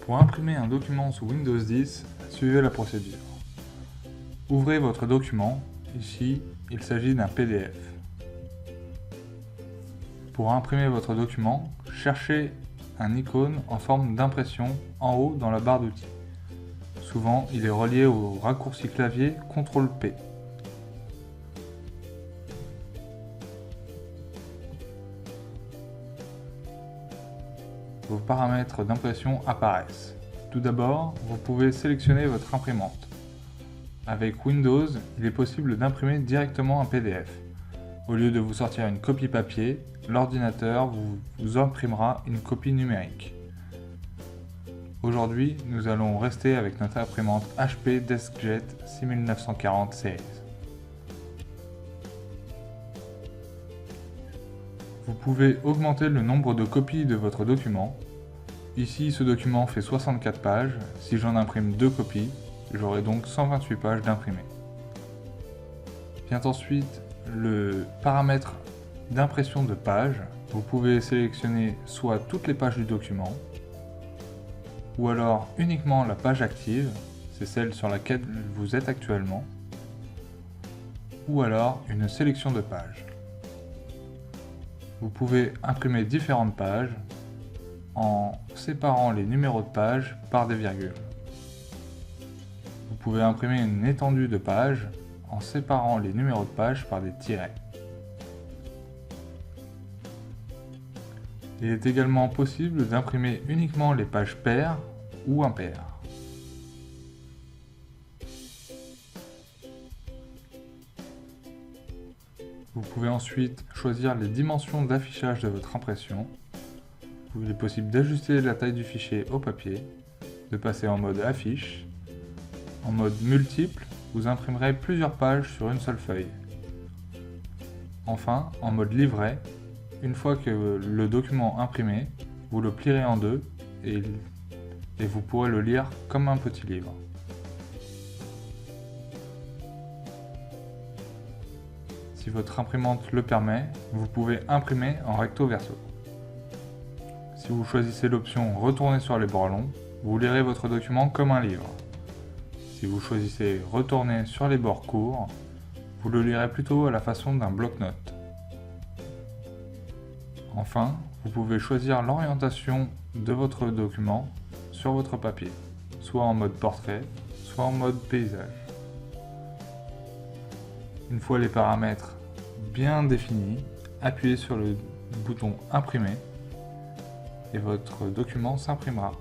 Pour imprimer un document sous Windows 10, suivez la procédure. Ouvrez votre document, ici il s'agit d'un PDF. Pour imprimer votre document, cherchez un icône en forme d'impression en haut dans la barre d'outils. Souvent, il est relié au raccourci clavier CTRL-P. Vos paramètres d'impression apparaissent. Tout d'abord, vous pouvez sélectionner votre imprimante. Avec Windows, il est possible d'imprimer directement un PDF. Au lieu de vous sortir une copie papier, l'ordinateur vous imprimera une copie numérique. Aujourd'hui, nous allons rester avec notre imprimante HP DeskJet 6940 Series. Vous pouvez augmenter le nombre de copies de votre document. Ici, ce document fait 64 pages. Si j'en imprime 2 copies, j'aurai donc 128 pages d'imprimé. Vient ensuite le paramètre d'impression de page. Vous pouvez sélectionner soit toutes les pages du document, ou alors uniquement la page active, c'est celle sur laquelle vous êtes actuellement, ou alors une sélection de pages. Vous pouvez imprimer différentes pages en séparant les numéros de pages par des virgules. Vous pouvez imprimer une étendue de pages en séparant les numéros de pages par des tirets. Il est également possible d'imprimer uniquement les pages paires ou impaires. Vous pouvez ensuite choisir les dimensions d'affichage de votre impression. Il est possible d'ajuster la taille du fichier au papier, de passer en mode affiche. En mode multiple, vous imprimerez plusieurs pages sur une seule feuille. Enfin, en mode livret, une fois que le document imprimé, vous le plierez en deux et vous pourrez le lire comme un petit livre. Si votre imprimante le permet, vous pouvez imprimer en recto verso. Si vous choisissez l'option Retourner sur les bords longs, vous lirez votre document comme un livre. Si vous choisissez Retourner sur les bords courts, vous le lirez plutôt à la façon d'un bloc-notes. Enfin, vous pouvez choisir l'orientation de votre document sur votre papier, soit en mode portrait, soit en mode paysage. Une fois les paramètres bien définis, appuyez sur le bouton Imprimer et votre document s'imprimera.